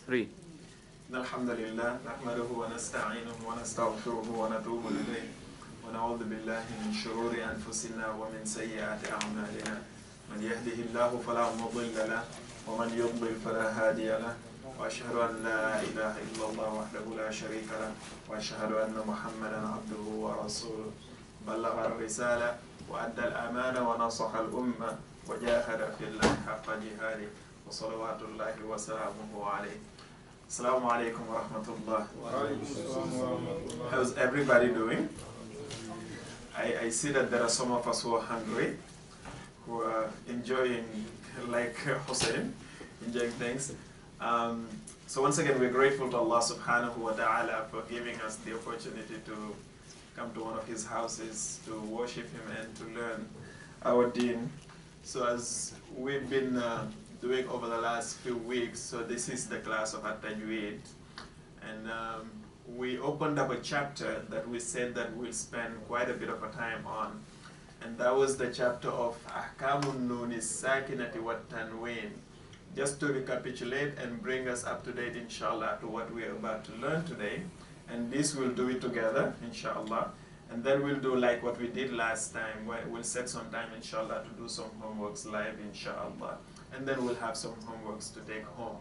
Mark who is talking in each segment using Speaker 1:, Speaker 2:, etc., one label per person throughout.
Speaker 1: Three.
Speaker 2: الحمد لله نحمده ونستعينه ونستغفره ونتوب إليه ونعوذ بالله من شرور أنفسنا ومن سيئات أعمالنا من يهده الله فلا مضل له ومن يضلل فلا هادي له وأشهد أن لا إله إلا الله وحده لا شريك له وأشهد أن محمدا عبده ورسوله بلغ الرسالة وأدى الأمانة ونصح الأمة وجاهد في الله حق جهاده وصلوات الله وسلامه عليه. Assalamu alaikum wa rahmatullah. How's everybody doing? I see that there are some of us who are hungry, who are enjoying, like Hussein, enjoying things. So once again, we're grateful to Allah subhanahu wa ta'ala for giving us the opportunity to come to one of His houses, to worship Him and to learn our deen. So as we've been doing over the last few weeks, so this is the class of Tajweed, and we opened up a chapter that we said that we'll spend quite a bit of a time on, and that was the chapter of Ahkamun Nun Sakinati wa Tanween. Just to recapitulate and bring us up to date, inshallah, to what we are about to learn today, and this we'll do it together, inshallah, and then we'll do like what we did last time, where we'll set some time, inshallah, to do some homeworks live, inshallah. And then we'll have some homeworks to take home.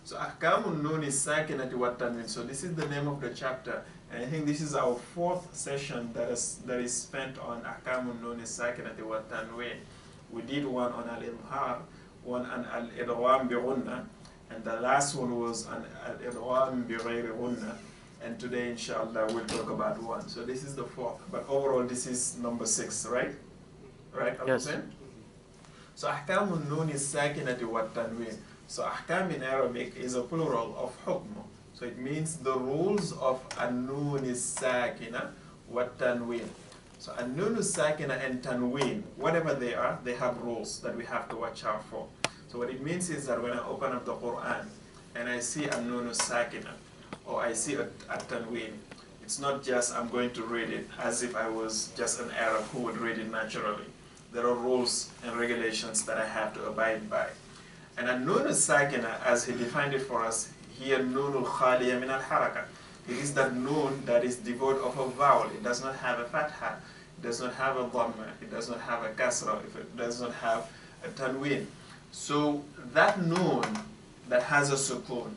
Speaker 2: So Ahkamun Nun Sakinati wa Tanween. So this is the name of the chapter, and I think this is our fourth session that is spent on Ahkamun Nun Sakinati wa Tanween. We did one on Al-Idhar, one on Al-Idgham bi-Ghunna, and the last one was on Al-Idgham bi-Ghayri Ghunna. And today, inshallah, we'll talk about one. So this is the fourth, but overall this is number 6, right? Right,
Speaker 1: Yes.
Speaker 2: So Ahkamun Nun Sakinati wa Tanween. So Ahkam in Arabic is a plural of hukm. So it means the rules of An-Nun Sakina wa Tanween. So An-Nun Sakina and Tanween, whatever they are, they have rules that we have to watch out for. So what it means is that when I open up the Quran and I see An-Nun Sakina or I see a Tanween, it's not just I'm going to read it as if I was just an Arab who would read it naturally. There are rules and regulations that I have to abide by. And An-Nun Sakina, as he defined it for us, here Nunul Khaliya min al-Haraka. It is that Nun that is devoid of a vowel. It does not have a fatha. It does not have a dhamma. It does not have a kasra. It does not have a tanween. So that Nun that has a sukoon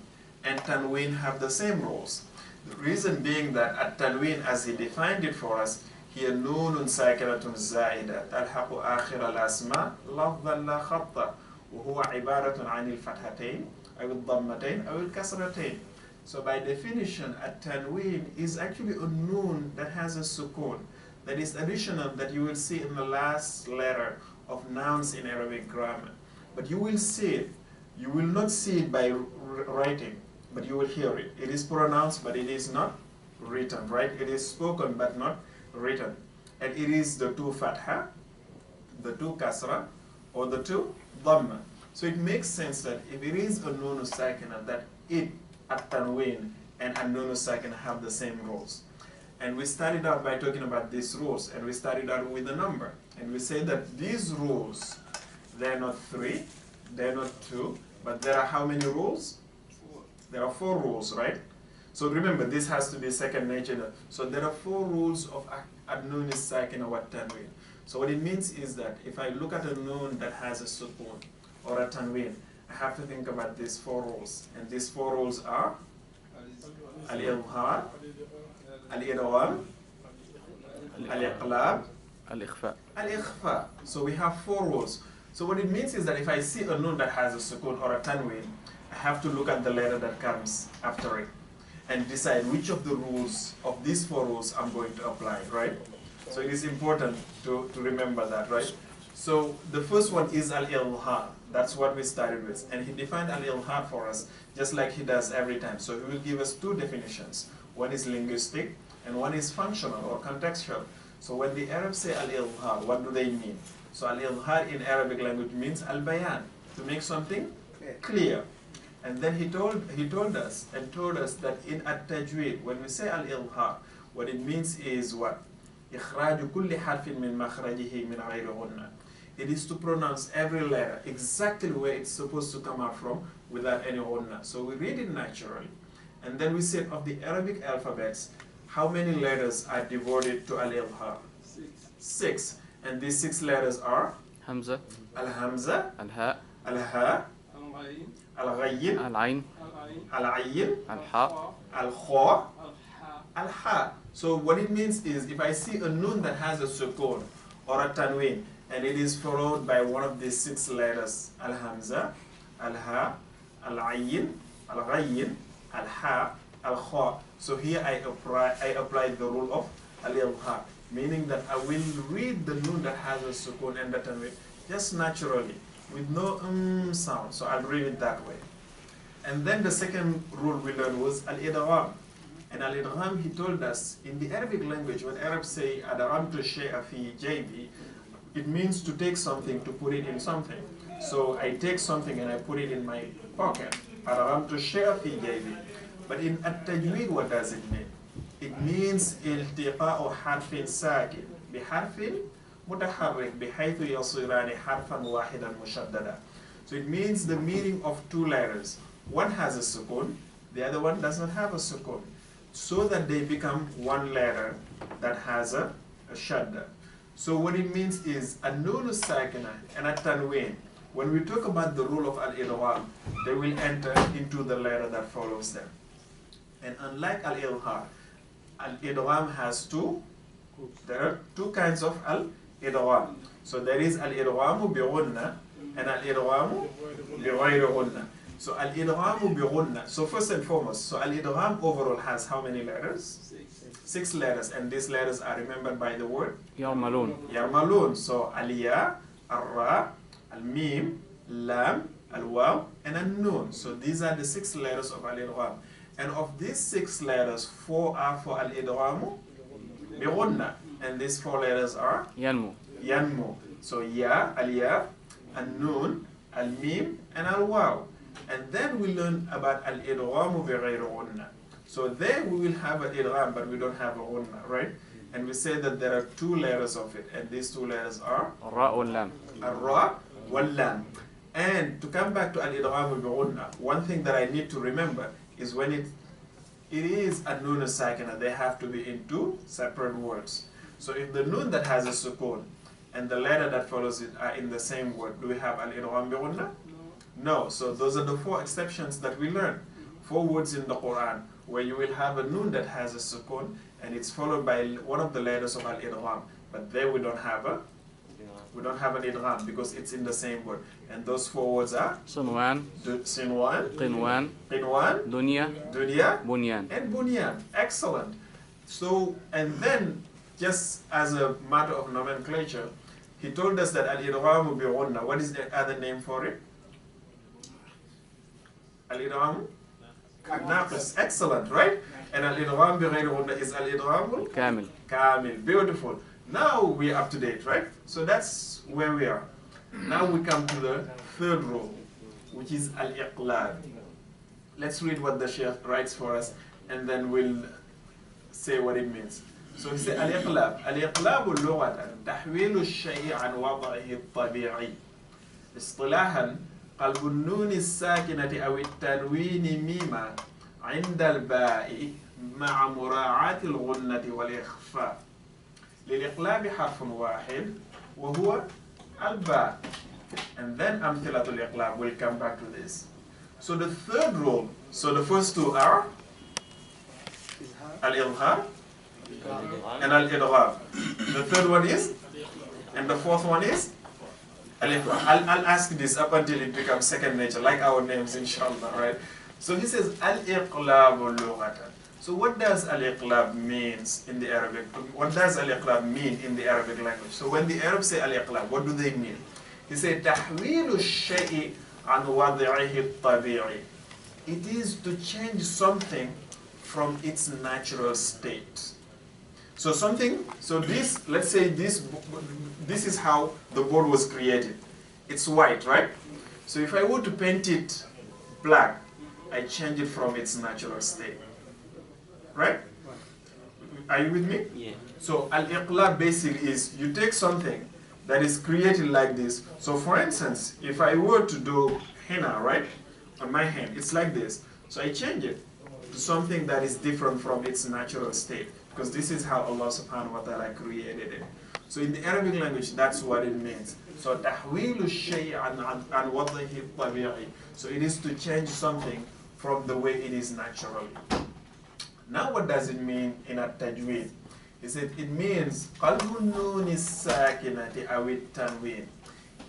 Speaker 2: and tanween have the same rules. The reason being that at tanween, as he defined it for us, هي نون ساكنة زائدة تلحق آخر الأسماء لفظا لا خطا وهو عبارة عن الفتحتين أو الضمتين أو الكسرتين. So by definition, at-tanween is actually a noon that has a sukoon, that is additional, that you will see in the last letter of nouns in Arabic grammar. But you will see it. You will not see it by writing, but you will hear it. It is pronounced, but it is not written, right? It is spoken, but not written. And it is the 2 fatha, the 2 kasra, or the 2 dhamma. So it makes sense that if it is a nun sakina, that it, at-tanween, and an-nun sakina have the same rules. And we started out by talking about these rules, and we started out with a number. And we say that these rules, they're not 3, they're not 2, but there are how many rules? There are 4 rules, right? So remember, this has to be second nature. So there are 4 rules of An-Nun Sakina wa Tanween. So what it means is that if I look at a nun that has a sukoon or a tanween, I have to think about these 4 rules. And these 4 rules are Al-Idhar, Al-Idgham, Al-Iqlab,
Speaker 1: Al-Ikhfa.
Speaker 2: Al-Ikhfa. So we have 4 rules. So what it means is that if I see a nun that has a sukoon or a tanween, I have to look at the letter that comes after it and decide which of the rules, of these 4 rules, I'm going to apply, right? So it is important to remember that, right? So the first one is Al-Idhar. That's what we started with. And he defined Al-Idhar for us, just like he does every time. So he will give us 2 definitions. One is linguistic, and one is functional or contextual. So when the Arabs say Al-Idhar, what do they mean? So Al-Idhar in Arabic language means Al-Bayan, to make something clear. And then he told us that in at-tajweed, when we say al-idhar, what it means is what? إخراج كل حرف من مخرجه من غير غنة. it is to pronounce every letter exactly where it's supposed to come out from without any ghunna. So we read it naturally. And then we said of the Arabic alphabets, how many letters are devoted to al-idhar? 6. And these 6 letters are?
Speaker 1: Hamza,
Speaker 2: Al-Hamza,
Speaker 1: Al-Ha,
Speaker 2: Al-Ha, Al-Ghayyin,
Speaker 1: Al-Ain,
Speaker 2: Al-Ayyin,
Speaker 1: Al-Ha,
Speaker 2: Al-Kha, Al-Ha. So what it means is, if I see a nun that has a sukun or a tanween, and it is followed by one of these 6 letters, Al-Hamza, Al-Ha, Al-Ayyin, Al-Ghayyin, Al-Ha, Al-Kha. So here I apply the rule of al-idhar, meaning that I will read the nun that has a sukun and the tanween just naturally, with no sound. So I'll read it that way. And then the second rule we learned was al-idgham. And al-idgham, he told us, in the Arabic language, when Arabs say adghamtu shay'a fi jaybi, it means to take something, to put it in something. So I take something and I put it in my pocket. Adghamtu shay'a fi jaybi. But in at-tajweed, what does it mean? It means iltiqa'u harfin sakin biharfin mutaharrik bihaythu yasirani harfan wahidan mushaddada. So it means the meaning of 2 letters. One has a sukun, the other one does not have a sukun, so that they become 1 letter that has a shadda. So what it means is a nun sakina and a tanween. When we talk about the rule of al-idgham, they will enter into the letter that follows them. And unlike al-idhar, al-idgham has 2. There are 2 kinds of al-idgham. So there is al-idghamu bi ghunna and al-idghamu bi ghayri ghunna. So al-idghamu bi ghunna. So first and foremost, so al-idgham overall has how many letters? 6 letters, and these letters are remembered by the word
Speaker 1: Yarmalun.
Speaker 2: Yarmalun. So al-ya, al-ra, al-mim, lam, al-waw, and al-nun. So these are the 6 letters of al-idgham. And of these 6 letters, 4 are for al-idghamu bi ghunna, and these 4 letters are
Speaker 1: Yanmu.
Speaker 2: Yanmu. So ya, al-ya, al-nun, al-mim, and al-waw. And then we learn about al-idghamu bi ghayri ghunna. So there we will have an idgham, but we don't have a ghunna, right? And we say that there are 2 letters of it, and these 2 letters are
Speaker 1: Ra wal Lam.
Speaker 2: al-ra wal-lam. And to come back to al-idghamu bi ghunna, one thing that I need to remember is when it is a nun sakina, they have to be in 2 separate words. So if the nun that has a sukun and the letter that follows it are in the same word, do we have al-idgham bi ghunna? No. So those are the 4 exceptions that we learn. 4 words in the Quran where you will have a nun that has a sukun and it's followed by one of the letters of al-idgham. But there we don't have an idgham because it's in the same word. And those 4 words are
Speaker 1: Sunwan,
Speaker 2: Sinwan,
Speaker 1: Qinwan,
Speaker 2: Qinwan,
Speaker 1: Dunya,
Speaker 2: Dunya,
Speaker 1: Bunyan.
Speaker 2: and Bunyan. Excellent. So, and then, just as a matter of nomenclature, he told us that al-idghamu bi ghunna. What is the other name for it? Al-idghamu? Naqis. Excellent, right? And al-idgham bi ghayri ghunna is al-idghamu?
Speaker 1: Kamil.
Speaker 2: Kamil. Beautiful. Now we are up to date, right? So that's where we are. Now we come to the 3rd rule, which is al-iqlab. Let's read what the Shaykh writes for us, and then we'll say what it means. So he said al-iqlab. Al-iqlabu lughatan tahwilu ash-shay'i an wad'ihi at-tabi'i. اصطلاحا قلب النون الساكنة أو التنوين ميما عند الباء مع مراعاة الغنة والإخفاء. للإقلاب حرف واحد وهو الباء. And then أمثلة الإقلاب. We'll come back to this. So the 3rd rule, so the first 2 are al-idhar and al-idgham. The 3rd one is, and the 4th one is I'll ask this up until it becomes second nature, like our names, inshallah, right? So he says, al-iqlabu lughatan. So what does al-iqlab means in the Arabic? What does al-iqlab mean in the Arabic language? So when the Arabs say al-iqlab, what do they mean? He said, tahwilu ash-shay'i an wad'ihi at-tabi'i. It is to change something from its natural state. So something, so this, let's say this is how the board was created. It's white, right? So if I were to paint it black, I change it from its natural state. Right? Are you with me?
Speaker 3: Yeah.
Speaker 2: So al-iqlab basically is you take something that is created like this. So for instance, if I were to do henna, right, on my hand, it's like this. So I change it to something that is different from its natural state, because this is how Allah subhanahu wa ta'ala created it. So in the Arabic language, that's what it means. So تحويل الشيء عن وضعه الطبيعي. So it is to change something from the way it is naturally. Now what does it mean in a tajweed? He said it means قلب النون الساكنة أو التنوين.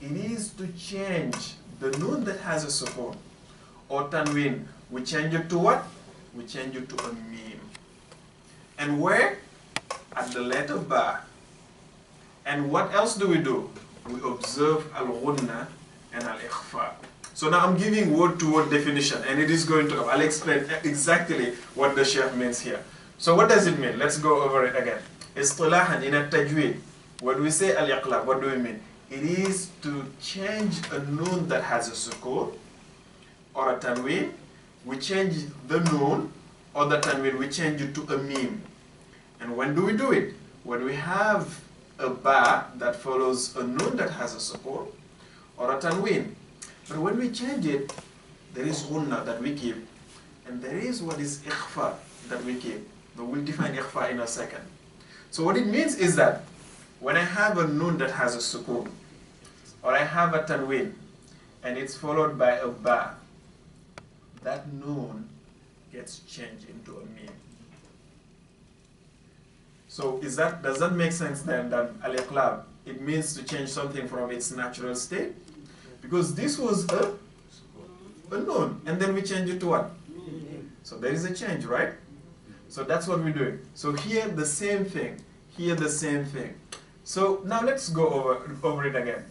Speaker 2: It is to change the noon that has a sukun or tanween. We change it to what? We change it to a meme. And where? At the letter ba. And what else do we do? We observe al-ghunna and al-ikhfa. So now I'm giving word-to-word definition, and it is going to, I'll explain exactly what the Sheikh means here. So what does it mean? Let's go over it again. Istilahan in a tajweed, when we say al-iqlab, what do we mean? It is to change a noon that has a sukun or a tanween. We change the noon or the tanween, we change it to a meme. And when do we do it? When we have a ba that follows a noon that has a sukun or a tanween. But when we change it, there is ghunna that we keep, and there is what is ikhfa that we keep. But we'll define ikhfa in a second. So what it means is that when I have a noon that has a sukun, or I have a tanween, and it's followed by a ba, that noon gets changed into a meme. So does that make sense then, that al-iqlab, it means to change something from its natural state? Because this was a noon, and then we change it to what? So there is a change, right? So that's what we're doing. So here the same thing, here the same thing. So now let's go over it again.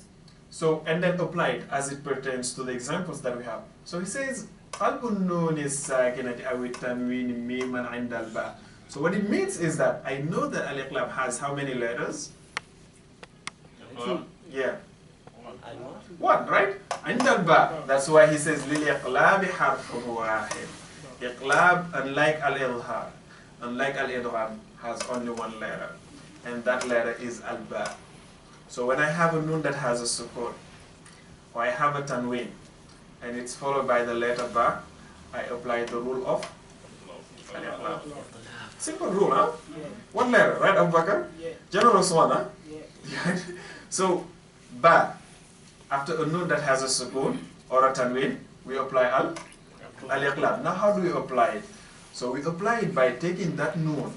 Speaker 2: So, and then apply it as it pertains to the examples that we have. So he says, قلب النون الساكنة أو التنوين ميما عند الباء. So what it means is that I know that al-iqlab has how many letters? Yeah. One, right? عند الباء. That's why he says للإقلاب حرف واحد. Iqlab, unlike al-idhar, unlike al-idgham, has only one letter, and that letter is al-ba. So when I have a noon that has a sukun, or I have a tanween, and it's followed by the letter ba, I apply the rule of al-iqlab. Simple rule, huh? Yeah. One letter, right, Abu Bakr? Yeah. Generous one, huh? Yeah. So, ba, after a noon that has a sukun or a tanween, we apply al-iqlab. Now how do we apply it? So we apply it by taking that noon,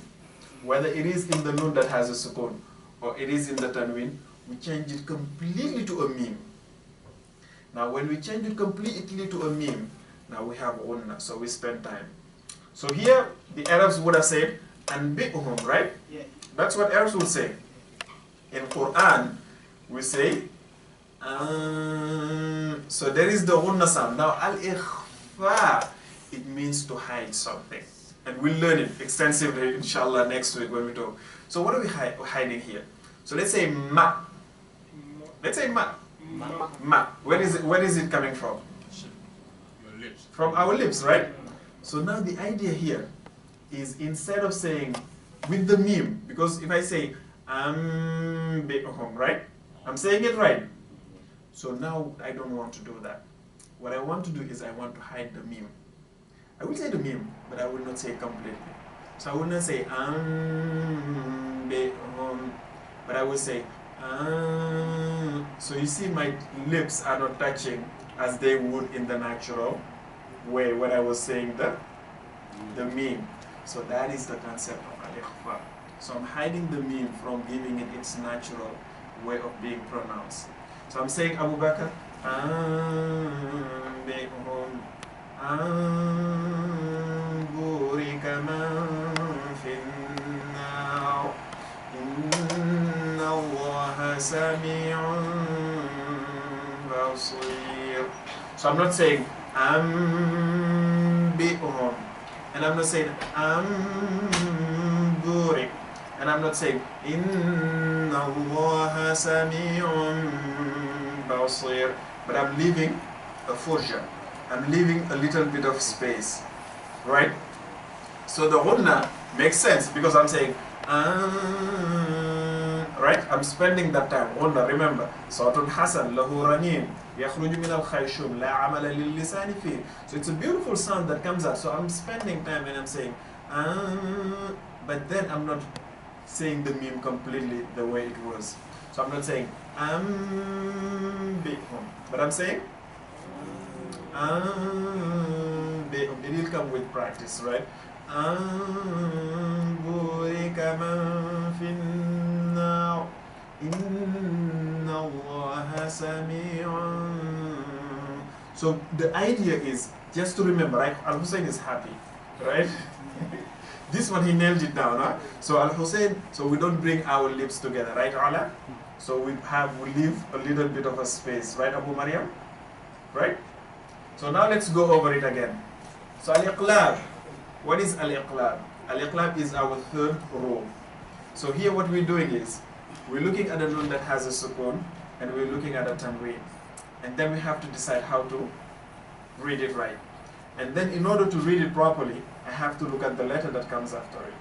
Speaker 2: whether it is in the noon that has a sukun or it is in the tanween, we change it completely to a meme. Now when we change it completely to a meme, now we have ghunna, so we spend time. So here the Arabs would have said anbi'uhum, right? Yeah. That's what Arabs would say. In Quran, we say so there is the ghunna sound. Now al-ikhfa, it means to hide something. And we'll learn it extensively, inshallah, next week when we talk. So what are we hiding here? So let's say ma. Let's say ma. Ma. Where is it coming from? Your lips. From our lips, right? So now the idea here is, instead of saying with the meme, because if I say right? I'm saying it right. So now I don't want to do that. What I want to do is I want to hide the meme. I will say the meme, but I will not say it completely. So I will not say but I will say So you see my lips are not touching as they would in the natural way when I was saying the meme. So that is the concept of al-ikhfa. So I'm hiding the meme from giving it its natural way of being pronounced. So I'm saying Abu Bakr, بورك من في النار إن الله سميع بصير. So I'm not saying بئهم, and I'm not saying بورك, and I'm not saying إن الله سميع بصير, but I'm leaving a furja. I'm leaving a little bit of space, right? So the ghunna makes sense because I'm saying, right? I'm spending that time. Remember, Sawtun Hasan, Lahu Ranim, Yakhruju min al Khayshum, La Amala lil Lisani fi. So it's a beautiful sound that comes out. So I'm spending time and I'm saying, but then I'm not saying the meme completely the way it was. So I'm not saying, but I'm saying, it will come with practice, right? So the idea is just to remember, right? Al-Hussein is happy, right? This one he nailed it down, huh? So Al-Hussein, so we don't bring our lips together, right, Ala? So we leave a little bit of a space, right, Abu Maryam? Right? So now let's go over it again. So Al-Iqlab, what is Al-Iqlab? Al-Iqlab is our third rule. So here what we're doing is, we're looking at a nun that has a sukoon, and we're looking at a tanween. And then we have to decide how to read it right. And then in order to read it properly, I have to look at the letter that comes after it.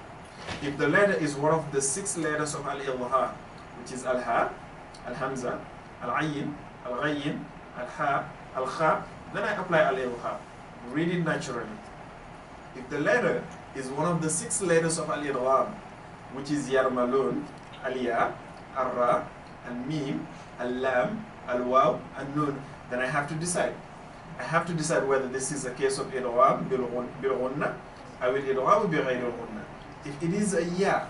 Speaker 2: If the letter is one of the 6 letters of Al-Idhar, which is Al-Ha, Al-Hamza, Al-Ayin, Al-Ghayin, Al-Ha, Al-Kha, then I apply Al-Idhar. Read it naturally. If the letter is one of the 6 letters of Al-Idgham, which is Yarmalun, Al-Ya, Al-Ra, Al-Mim, Al-Lam, Al-Waw, Al-Nun, then I have to decide. I have to decide whether this is a case of Idgham bil-Ghunna or Idgham bi-Ghayr al-Ghunna. If it is a Ya,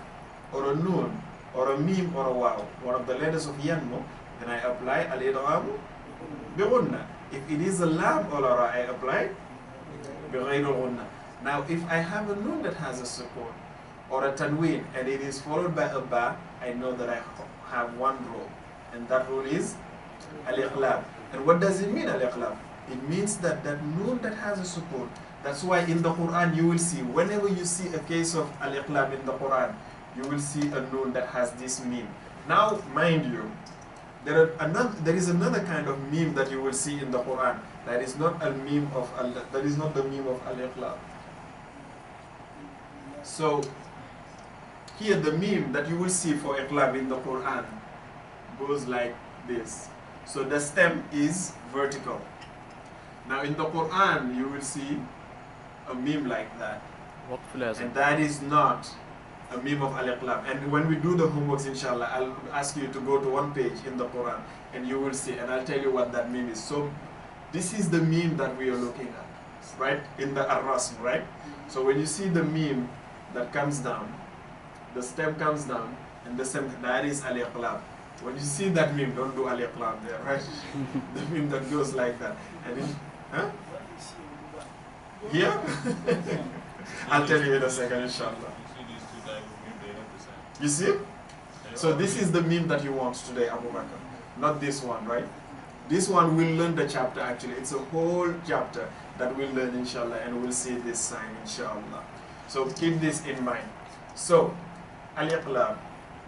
Speaker 2: or a Nun, or a Mim, or a Waw, one of the letters of Yanmu, then I apply Al-Idgham bi-Ghunna. If it is a Lam or a Ra, I apply bi-Ghayr al-Ghunna. Now, if I have a Nun that has a sukoon, or a tanween, and it is followed by a ba, I know that I have one rule, and that rule is al-iqlab. And what does it mean, al-iqlab? It means that that nun that has a sukoon. That's why in the Quran you will see, whenever you see a case of al-iqlab in the Quran, you will see a nun that has this meme. Now, mind you, there is another kind of meme that you will see in the Quran. That is not the meme of al-iqlab. So here the meme that you will see for iqlab in the Quran goes like this. So the stem is vertical. Now in the Quran you will see a meme like that. And that is not a meme of al-iqlab. And when we do the homeworks, inshallah, I'll ask you to go to one page in the Quran and you will see, and I'll tell you what that meme is. So this is the meme that we are looking at, right? In the ar-rasm, right? So when you see the meme that comes down, the stem comes down, and the stem, that is al-iqlab. When you see that meme, don't do al-iqlab there, right? The meme that goes like that. And it, huh? Here? I'll tell you in a second, inshallah. You see? So this is the meme that you want today, Abu Bakr. Not this one, right? This one we'll learn the chapter actually. It's a whole chapter that we'll learn, inshallah, and we'll see this sign, inshallah. So keep this in mind. So, al-iqlab,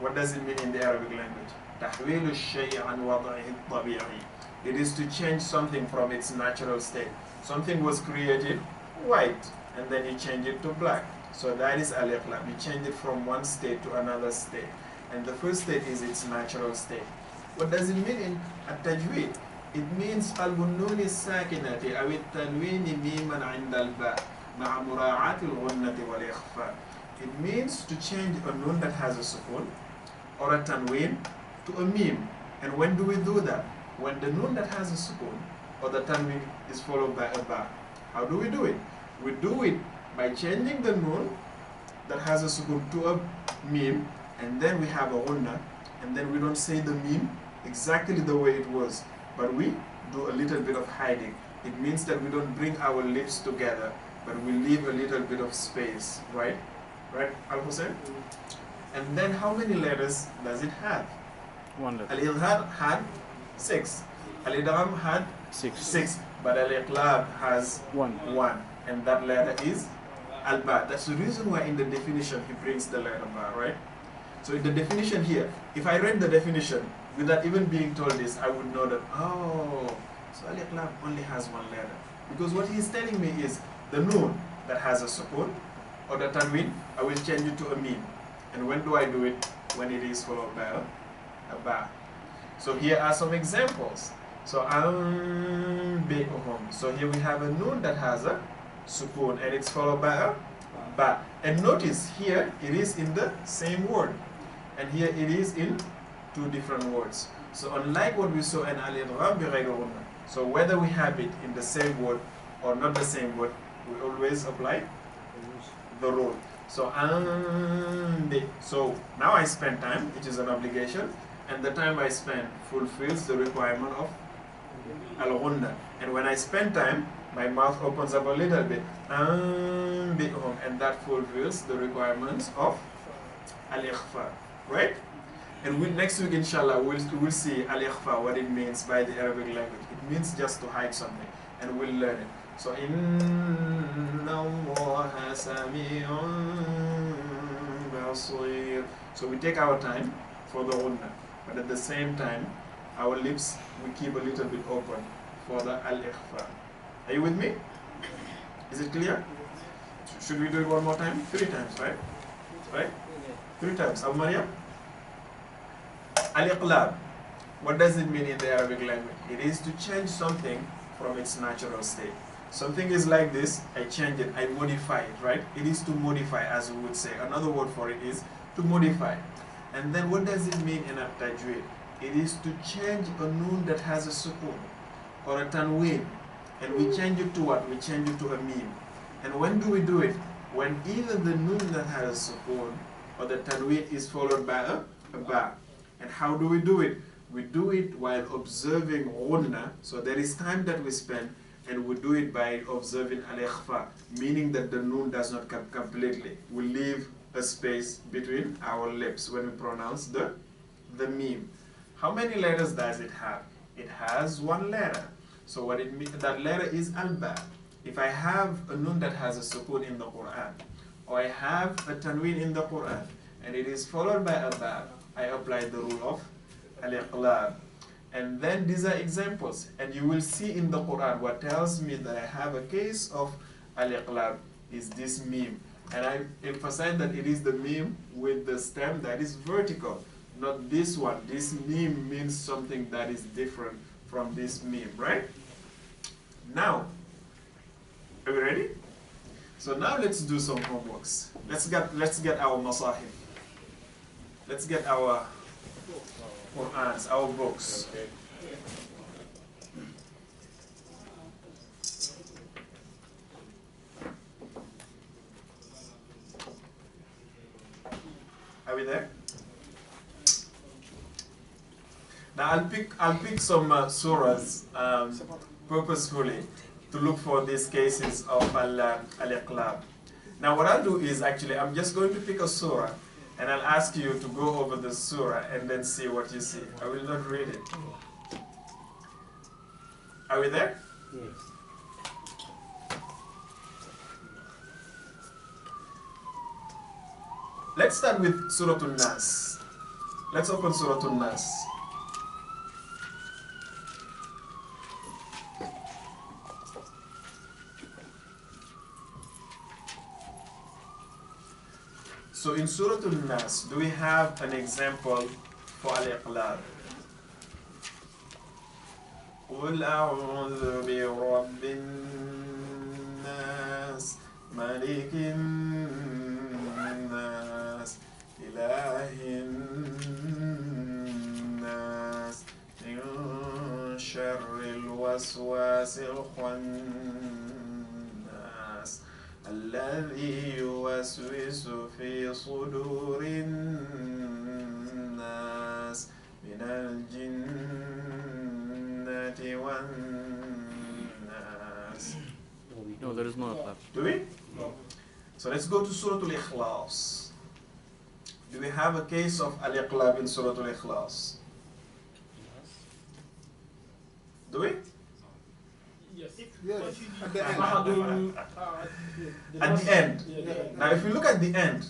Speaker 2: what does it mean in the Arabic language? تحويل الشيء عن وضعه الطبيعي. It is to change something from its natural state. Something was created white, and then you change it to black. So that is al-iqlab. You change it from one state to another state. And the first state is its natural state. What does it mean in Tajweed? It means قلب النون الساكنة أو التنوين ميما عند الباء مع مراعاة الغنة والإخفاء. It means to change a nun that has a sukun or a tanween to a meme. And when do we do that? When the nun that has a sukun or the tanween is followed by a ba. How do we do it? We do it by changing the nun that has a sukun to a meme, and then we have a ghunna, and then we don't say the meme exactly the way it was, but we do a little bit of hiding. It means that we don't bring our lips together, but we leave a little bit of space, right? Right, Al-Hussein? And then how many letters does it have?
Speaker 1: One letter.
Speaker 2: Al-Idhar had 6. Al-Idgham had 6. But Al-Iqlab has
Speaker 1: one,
Speaker 2: and that letter is Al-Ba. That's the reason why in the definition he brings the letter Ba, right? So in the definition here, if I read the definition without even being told this, I would know that, oh, so Al-Iqlab only has one letter. Because what he's telling me is the noon that has a sukun or the tanween, I will change it to a meme. And when do I do it? When it is followed by a a ba. So here are some examples. So anbi'uhum. So here we have a noon that has a sukoon and it's followed by a ba. And notice here it is in the same word, and here it is in two different words. So unlike what we saw in al-idgham bighayri ghunna, so whether we have it in the same word or not the same word, we always apply the rule. So so now I spend time, which is an obligation, and the time I spend fulfills the requirement of al-ghunna. And when I spend time, my mouth opens up a little bit, and that fulfills the requirements of al-ikhfa, right? And next week, inshallah, we'll see al-ikhfa, what it means by the Arabic language. It means just to hide something, and we'll learn it. So, inna Allaha sami'un basir. So we take our time for the ghunna, but at the same time, our lips, we keep a little bit open for the al-ikhfa. Are you with me? Is it clear? Should we do it one more time? 3 times, right? Right? 3 times. Abu Maryam? Al-iqlab. What does it mean in the Arabic language? It is to change something from its natural state. Something is like this, I change it, I modify it, right? It is to modify, as we would say. Another word for it is to modify. And then what does it mean in a Tajweed? It is to change a noon that has a sukoon or a tanween, and we change it to what? We change it to a meme. And when do we do it? When either the noon that has a sukoon or the tanween is followed by a ba. And how do we do it? We do it while observing ghunna. So there is time that we spend, and we do it by observing al-ikhfa, meaning that the noon does not come completely. We leave a space between our lips when we pronounce the meme. How many letters does it have? It has 1 letter. So what it means, that letter is al-ba. If I have a noon that has a sukoon in the Quran, or I have a tanween in the Quran, and it is followed by a ba, I apply the rule of al-iqlab. And then these are examples, and you will see in the Quran what tells me that I have a case of al-iqlab is this meme. And I emphasize that it is the meme with the stem that is vertical, not this one. This meme means something that is different from this meme, right? Now, are we ready? So now let's do some homeworks. Let's get our masahib. Let's get our Qur'ans, our books.
Speaker 1: Okay.
Speaker 2: Are we there? Now I'll pick some surahs purposefully to look for these cases of al-iqlab. Now what I'll do is actually I'm just going to pick a surah, and I'll ask you to go over the surah and then see what you see. I will not read it. Are we there?
Speaker 1: Yes.
Speaker 2: Let's start with Surah An-Nas. Let's open Surah An-Nas. So in Surah An-Nas, do we have an example for al-iqlab? قُلْ أَعُوذُ بِرَبِّ النَّاسِ مَلِكِ النَّاسِ إِلَهِ النَّاسِ مِنْ شَرِّ الْوَسْوَاسِ الْخَنَّاسِ الذي يوسوس في صدور الناس من الجنة والناس.
Speaker 3: No, there is no iqlab.
Speaker 2: Do we? No. So let's go to Surah Al-Ikhlas. Do we have a case of al-iqlab in Surah Al-Ikhlas? Do we?
Speaker 4: Yes.
Speaker 5: Yes.
Speaker 2: At the end. Now if you look at the end,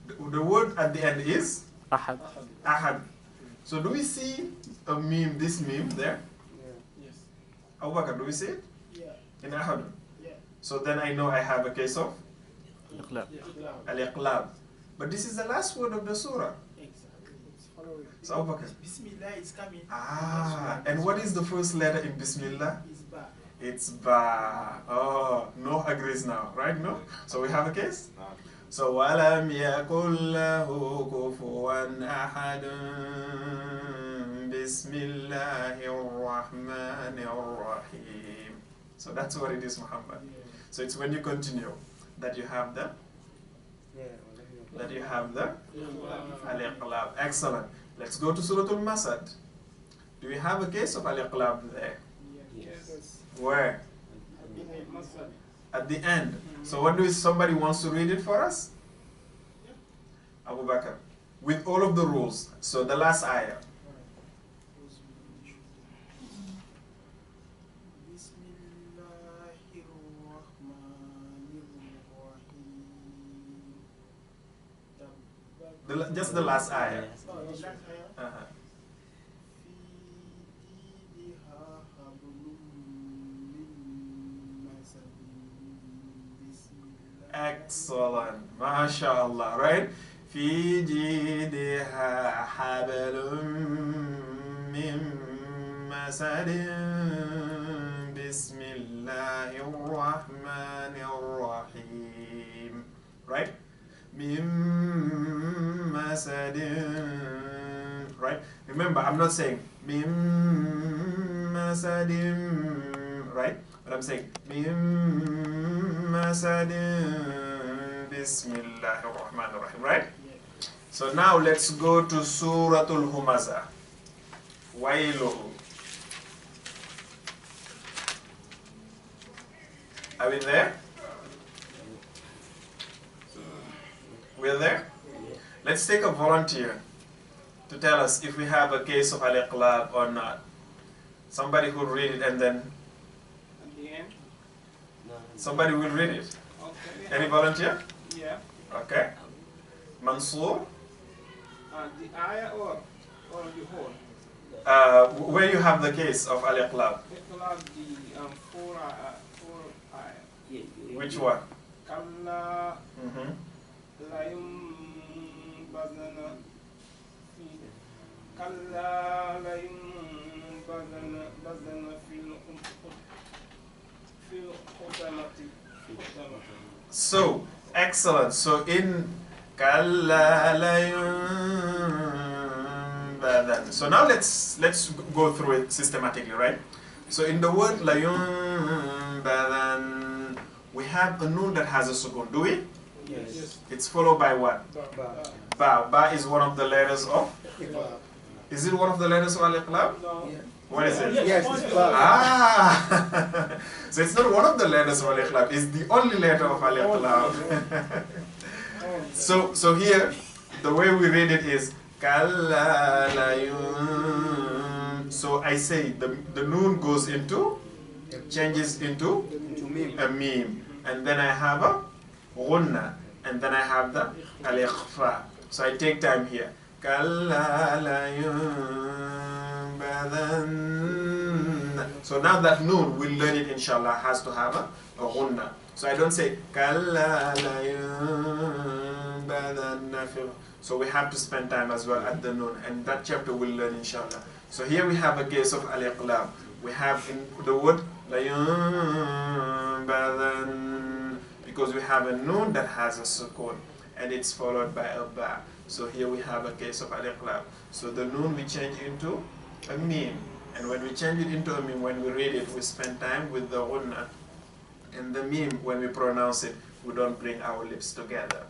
Speaker 2: the word at the end is
Speaker 3: Ahad.
Speaker 2: ahad. So do we see a meme, this meme there?
Speaker 4: Yes.
Speaker 2: Abu Bakr, do we see it?
Speaker 4: Yeah.
Speaker 2: In ahad?
Speaker 4: Yeah.
Speaker 2: So then I know I have a case of
Speaker 3: Iqlab.
Speaker 4: Yeah.
Speaker 2: al-iqlab. But this is the last word of the surah.
Speaker 4: Exactly.
Speaker 2: So Abu Bakr.
Speaker 4: Bismillah is coming.
Speaker 2: Ah, and what is the first letter in Bismillah?
Speaker 4: Is ba.
Speaker 2: It's Ba. Oh, no agrees now, right? No? So we have a case? So وَلَمْ يَكُنْ لَهُ كُفُوًا أَحَدٌ بِسْمِ اللَّهِ الرَّحْمَنِ الرَّحِيمِ. So that's what it is, Muhammad. So it's when you continue that you have the al-iqlab. Excellent. Let's go to Surah Al-Masad. Do we have a case of al-iqlab there?
Speaker 4: Yes.
Speaker 2: Where? At the end. So what do somebody wants to read it for us? Abu Bakr. With all of the rules. So the last ayah. Just the last ayah. Uh-huh. Excellent. MashaAllah. Right? في جيدها حبل من مسد بسم الله الرحمن الرحيم. Right? من مسد. Right? Remember, I'm not saying من مسد. Right? But I'm saying من مسد بسم الله الرحمن الرحيم. Right? So now let's go to Suratul Humaza. Wailuhu. Are we there? We're there? Let's take a volunteer to tell us if we have a case of al-iqlab or not. Somebody who will read it and then...
Speaker 4: At the end?
Speaker 2: Somebody will read it.
Speaker 4: Okay.
Speaker 2: Any volunteer?
Speaker 4: Yeah.
Speaker 2: Okay. Mansoor?
Speaker 4: The ayah or the whole?
Speaker 2: Where you have the case of al-iqlab?
Speaker 4: Iqlab, the four ayah.
Speaker 2: Which one?
Speaker 4: Kalla
Speaker 2: Mm-hmm.
Speaker 4: la yumbazana fi kalla la yumbazana fil hutamati.
Speaker 2: So, excellent. So in Kalla la yunbadan. So now let's go through it systematically, right? So in the word la yunbadan, we have a noon that has a sukun. Do we?
Speaker 4: Yes.
Speaker 2: It's followed by what? Ba. Ba is one of the letters of? Is it one of the letters of al-iqlab?
Speaker 4: No.
Speaker 2: What is it?
Speaker 1: Yes, it's Ba.
Speaker 2: Ah! So it's not one of the letters of al-iqlab, it's the only letter of al-iqlab. So here, the way we read it is Kalla la yun. So I say the noon goes into, changes into a meme. And then I have a ghunna. And then I have the al-ikhfa. So I take time here. Kalla la yunbadan. So now that noon, we'll learn it inshallah, has to have a ghunna. So I don't say Kalla la yunbadan. So we have to spend time as well at the noon. And that chapter we'll learn inshallah. So here we have a case of al-iqlab. We have in the word la yunbadan, because we have a noon that has a sukun and it's followed by a ba. So here we have a case of al-iqlab. So the noon we change into a meme. And when we change it into a meme, when we read it, we spend time with the ghunna. And the meme, when we pronounce it, we don't bring our lips together.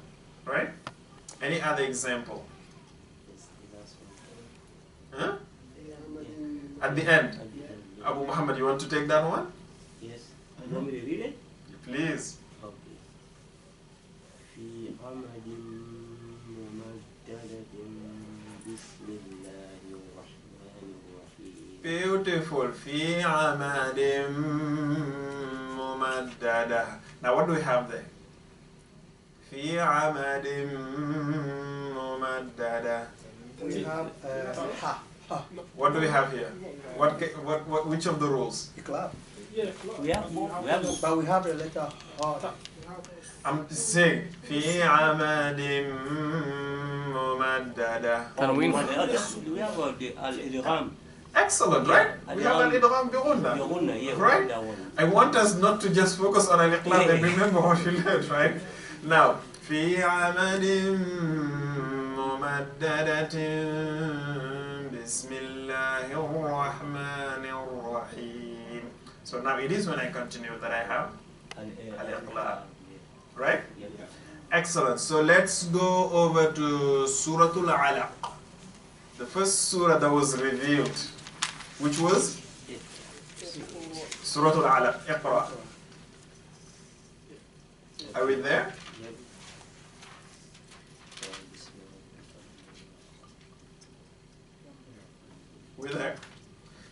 Speaker 2: Right? Any other example? Huh? At the end. Abu Muhammad, you want to take that one?
Speaker 1: Yes. You want me to read it?
Speaker 2: Please.
Speaker 1: Okay. في عمد ممددة بسم الله الرحمن الرحيم.
Speaker 2: Beautiful. في عمد ممددة. Now what do we have there? في عمد ممددة.
Speaker 5: We have ha.
Speaker 2: What do we have here? Which of the rules?
Speaker 5: Iqlab.
Speaker 4: Yeah.
Speaker 1: We have
Speaker 5: But we have a letter ha.
Speaker 2: I'm saying في عمد mumaddada.
Speaker 3: Tanween.
Speaker 1: We have the al-idgham.
Speaker 2: Excellent, right? We have al-idgham bi ghunna. Right? I want us not to just focus on al-iqlab and remember what we learned, right? Now, في عمد ممددة بسم الله الرحمن الرحيم. So now it is when I continue that I have al-iqlab, right? Excellent. So let's go over to Surah Al-Alaq. The first surah that was revealed, which was Surah Al-Alaq. Iqra. Are we there? We're there.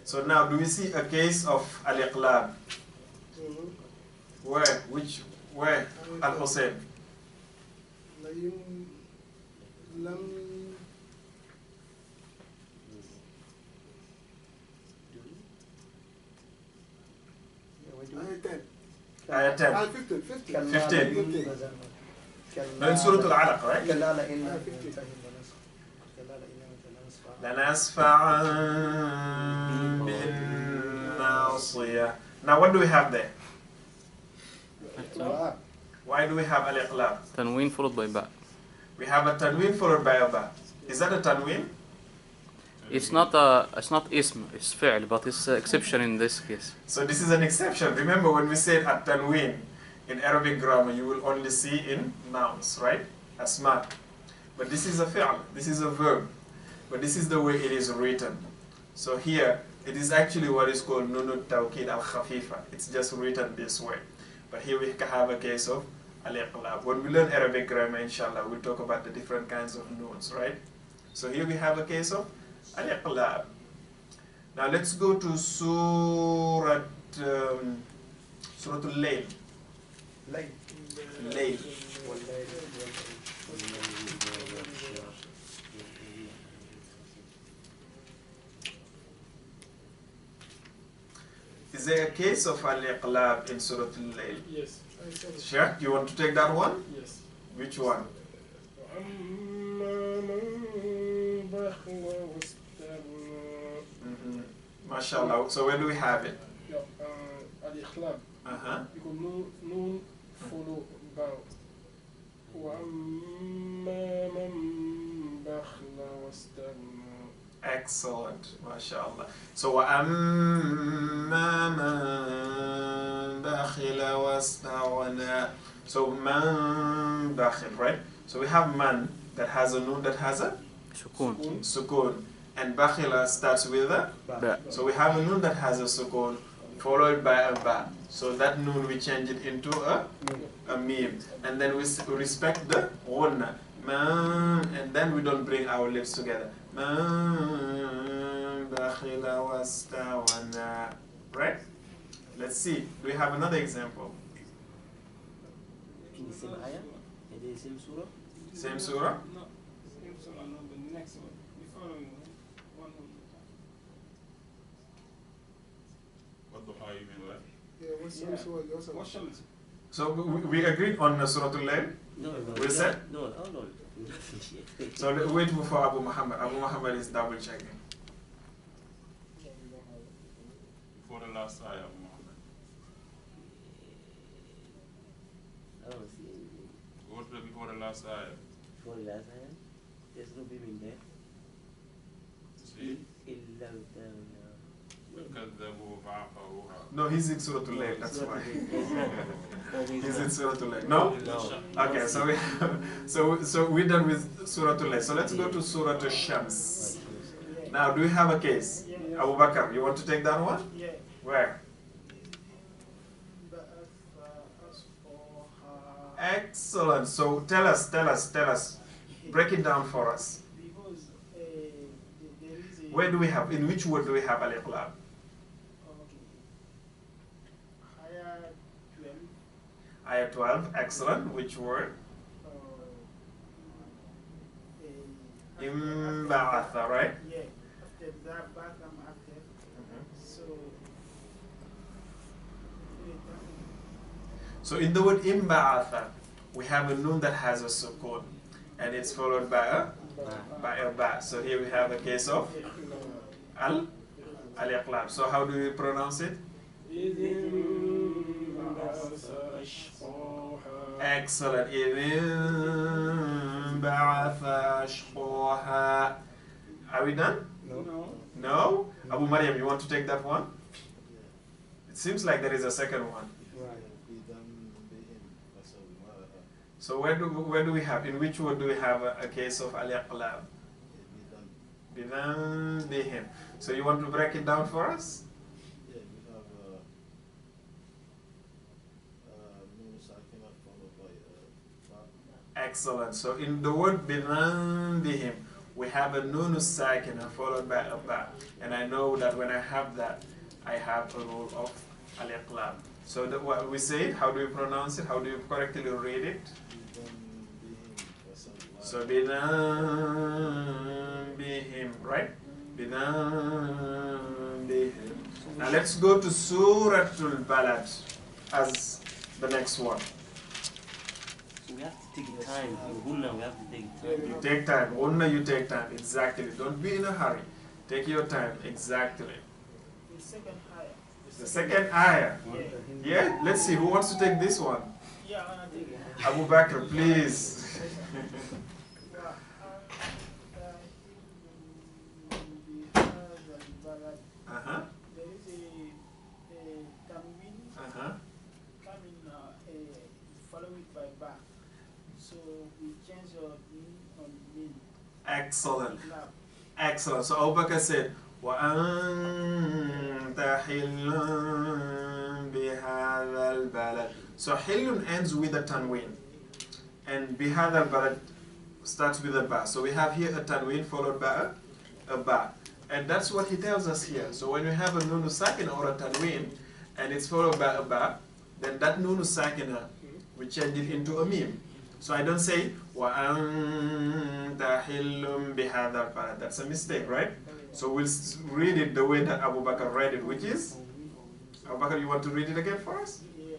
Speaker 2: So now, do we see a case of al-iqlab? Where? Which? Where? Al-Hussein. Ayat 10. 15. No, in Surah Al-Alaq, right? لنسفعا بالناصية. Now what do we have there? Why do we have al-iqlab?
Speaker 3: Tanween followed by ba.
Speaker 2: We have a tanween followed by a ba. Is that a tanween?
Speaker 3: It's not ism, it's fi'l, but it's an exception in this case.
Speaker 2: So this is an exception. Remember when we said at tanween in Arabic grammar, you will only see in nouns, right? Asma. But this is a fi'l, this is a verb. But this is the way it is written. So here, it is actually what is called nunut tawkid al-khafifa. It's just written this way. But here we have a case of al-iqlab. When we learn Arabic grammar, inshallah, we'll talk about the different kinds of nuns, right? So here we have a case of al-iqlab. Now let's go to Surah Al-Layl. Layl. Is there a case of al-iqlab in Surah Al-Layl?
Speaker 6: Yes.
Speaker 2: Sheikh, you want to take that one?
Speaker 6: Yes.
Speaker 2: Which one? MashaAllah. So where do we have it?
Speaker 6: Al-iqlab. Because noon follow ba.
Speaker 2: Excellent, mashallah. So وَأَمَّا مَنْ بَخِلَ وَاسْتَغْنَى. So man bakhil, right? So we have man that has a noon that has a sukun, and bakhila starts with a
Speaker 3: Ba.
Speaker 2: So we have a noon that has a sukun followed by a ba. So that noon we change it into a meme, and then we respect the ghunna, and then we don't bring our lips together. Right? Let's see. Do we have another example?
Speaker 1: In the same ayah? In the same surah?
Speaker 2: Same surah?
Speaker 4: No, same surah, no, the next one. The following one.
Speaker 7: What the hell you mean, right?
Speaker 4: What Shams?
Speaker 2: So we agreed on Surah Al-Layl?
Speaker 1: No.
Speaker 2: We said?
Speaker 1: No.
Speaker 2: So wait for Abu Muhammad. Abu Muhammad is double checking.
Speaker 7: Before the last ayah, Muhammad.
Speaker 1: I don't see anything.
Speaker 7: Go to before the last ayah.
Speaker 1: Before the last ayah, there's no beam in there.
Speaker 7: See?
Speaker 1: إِلَّا
Speaker 7: وَكَذَّبُوا فَعَقَرُوهَا.
Speaker 2: No, he's in Surah Al-Layl, that's why.
Speaker 1: He's
Speaker 2: He's in Surah Al-Layl. No? Okay, so we're done with Surah Al-Layl. So let's go to Surah Al-Shams. Now, do we have a case? Abu Bakr, you want to take that one?
Speaker 6: Yeah.
Speaker 2: Where? Excellent. So tell us. Break it down for us.
Speaker 6: Because there is a...
Speaker 2: Where do we have, in which word do we have al-iqlab? Ayah 12, excellent. Which word? Imba'atha, right?
Speaker 6: Yeah, after that, back after.
Speaker 2: So in the word imba'atha, we have a noon that has a sukun. and it's followed by a ba. So here we have a case of al-iqlab. So how do we pronounce it? Excellent. إِذٍ بَعَثَ أَشْقَاهَا. Are we done?
Speaker 5: No.
Speaker 2: No? Abu Maryam, you want to take that one? It seems like there is a second one. So where do we have, in which word do we have a case of al-iqlab? Bidhan bihim. So you want to break it down for us?
Speaker 8: Yeah, we have nun sakina followed by ba.
Speaker 2: Excellent. So in the word bidhan bihim, we have a nun sakina followed by a ba. And I know that when I have that, I have a rule of al-iqlab. So what we say it, how do you pronounce it? How do you correctly read it? So bidhan bihim, right? Bidhan bihim. Now let's go to Suratul Balad as the next one.
Speaker 1: So we have to take time. In Hunna, we have to take time.
Speaker 2: You take time. Onna, you take time. Exactly. Don't be in a hurry. Take your time. Exactly.
Speaker 6: The second higher.
Speaker 2: The second ayah.
Speaker 6: Yeah.
Speaker 2: Yeah? Let's see. Who wants to take this one?
Speaker 6: Yeah, I'm gonna take it.
Speaker 2: Abu Bakr, please. Uh-huh.
Speaker 6: There is a tanween
Speaker 2: Uh-huh.
Speaker 6: coming, follow it by ba. So we change your mean on mean.
Speaker 2: Excellent.
Speaker 6: Iqlab.
Speaker 2: Excellent. So Abu Bakr said, وَأَنْتَ حِلٌّ بِهَذَا الْبَلَدِ. So حِلٌّ ends with a tanween. And بِهَذَا الْبَلَدِ starts with a ba. So we have here a tanween followed by a ba. And that's what he tells us here. So when we have a nunu sakina or a tanween, and it's followed by a ba, then that nunu sakina, we change it into a meme. So I don't say, وَأَنْتَ حِلٌّ بِهَذَا الْبَلَدِ. That's a mistake, right? So we'll read it the way that Abu Bakr read it, which is, Abu Bakr, you want to read it again for us?
Speaker 6: Yeah.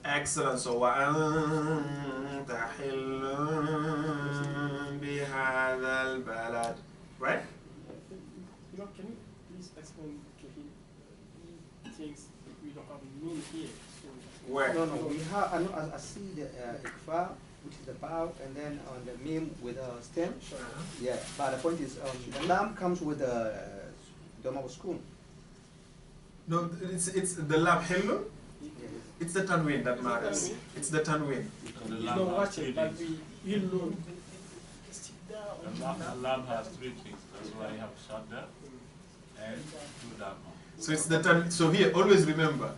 Speaker 2: Excellent. So وَأَنْتَ حِلٌّ بِهَذَا الْبَلَدِ. Right?
Speaker 4: You know, can you please explain to him? He thinks we don't have mean here. So
Speaker 2: Where?
Speaker 5: No, we have, I see the ikfa, which is the bow, and then on the mim with a stem. Yeah, but the point is, the lam comes with the normal spoon.
Speaker 2: No, it's the lam hillu. It's the tanween that matters.
Speaker 4: tanween?
Speaker 2: It's the tanween.
Speaker 7: Because the
Speaker 4: he's
Speaker 7: lamb
Speaker 4: not
Speaker 7: has
Speaker 4: watching,
Speaker 7: three
Speaker 4: but
Speaker 7: things.
Speaker 4: we know.
Speaker 7: The lamb has three things. That's why you have to shut that and do that one.
Speaker 2: So it's the tan. So here, always remember,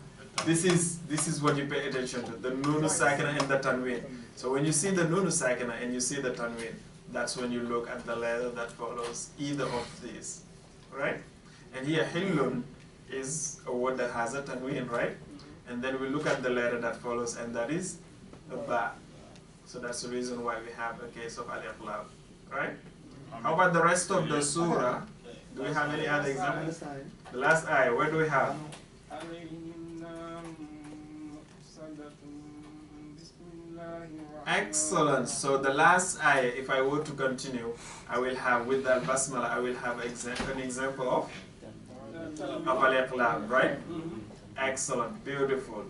Speaker 2: this is what you pay attention to: the nunu sakina and the tanween. So when you see the nunu sakina and you see the tanween, that's when you look at the letter that follows either of these, right? And here, hillun is a word that has a tanween, right? And then we look at the letter that follows, and that is a ba. So that's the reason why we have a case of al-iqlab, right? How about the rest of the surah? Do we have any other examples? The last ayah, where do we have? Excellent. So the last ayah, if I were to continue, I will have with the basmala, I will have an example of al-iqlab, right? Excellent, beautiful.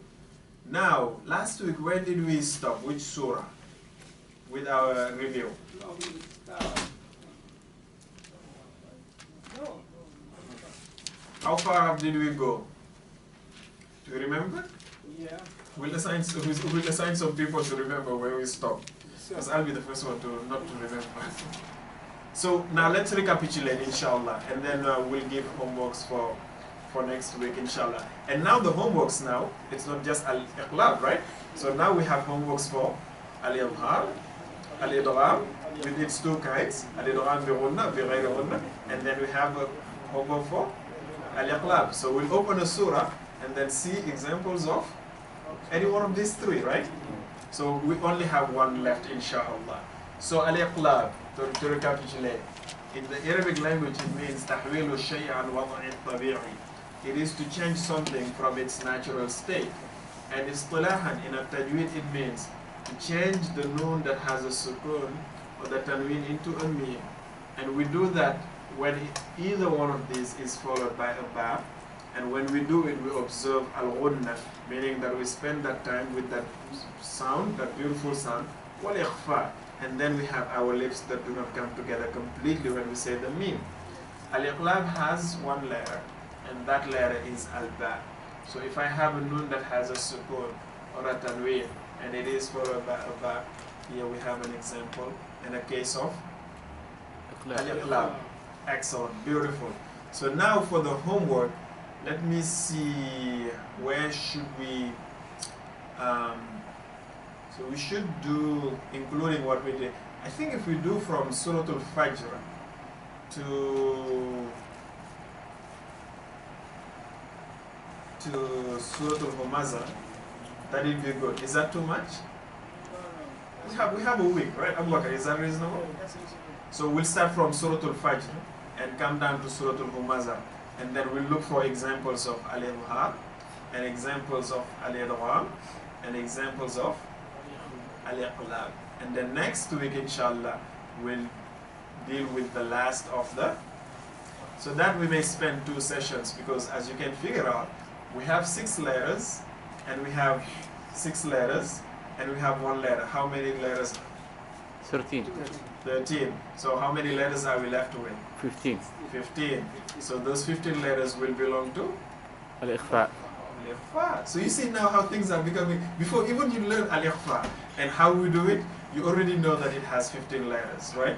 Speaker 2: Now, last week, where did we stop? Which surah? With our review. How far up did we go? Do you remember?
Speaker 4: Yeah.
Speaker 2: We'll assign some people to remember where we stopped. Because I'll be the first one to not to remember. So now let's recapitulate, inshallah, and then we'll give homeworks for next week, inshallah. And now the homeworks now, it's not just al-iqlab, right? So now we have homeworks for al-idhar, al-idgham, with its two kinds, al-idgham bi ghunna, bi ghayri ghunna, and then we have a homework for al-iqlab. So we'll open a surah and then see examples of any one of these three, right? So we only have one left, inshallah. So al-iqlab, to recapitulate, in the Arabic language it means تحويل الشيء عن وضعه الطبيعي. It is to change something from its natural state. And istilahan in a tajweed, it means to change the noon that has a sukoon or the tanween into a mim. And we do that when either one of these is followed by a ba. And when we do it, we observe al-ghunna, meaning that we spend that time with that sound, that beautiful sound, wal-ikhfa. And then we have our lips that do not come together completely when we say the mim. Al-iqlab has one letter, and that letter is al-ba. So if I have a noon that has a sukoon or a tanween, and it is followed by a ba, here we have an example in a case of al-iqlab. Excellent, beautiful. So now for the homework, let me see, where should we, so we should do, including what we did. I think if we do from Surah Al-Fajr to Surah Al-Humaza, that would be good. Is that too much? We have a week, right? Abu Bakr, is that reasonable? So we'll start from Surah Al-Fajr and come down to Surah Al-Humaza, and then we'll look for examples of Al-Ibhar, and examples of Al-Idgham, and examples of Al-Iqlab. And then next week, inshallah, we'll deal with the last of the, so that we may spend 2 sessions, because as you can figure out, we have 6 letters, and we have 6 letters, and we have 1 letter. How many letters?
Speaker 3: 13.
Speaker 2: 13. So how many letters are we left with?
Speaker 3: 15.
Speaker 2: 15. So those 15 letters will belong to
Speaker 3: Al-Ikhfa.
Speaker 2: Al-Ikhfa. So you see now how things are becoming, before even you learn Al-Ikhfa and how we do it, you already know that it has 15 letters, right?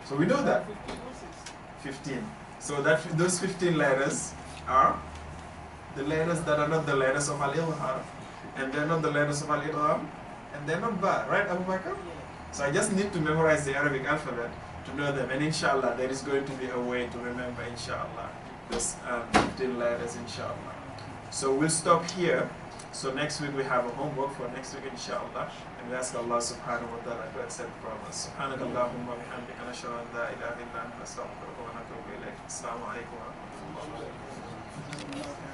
Speaker 2: So we know that. 15. So that those 15 letters are the letters that are not the letters of Al-Ibhar, and they're not the letters of Al-Idgham, and they're not Ba, right, Abu Bakr? So I just need to memorize the Arabic alphabet to know them, and inshallah there is going to be a way to remember, inshallah, this 15 letters, inshallah. So we'll stop here. So next week we have a homework for next week, inshallah, and we ask Allah subhanahu wa ta'ala to accept from us. Subhanakallahumma wa bihamdika nashhadu an la ilaha illa anta nastaghfiruka wa natubu ilayk. Assalamu alaikum wa rahmatullahi wa barakatuh.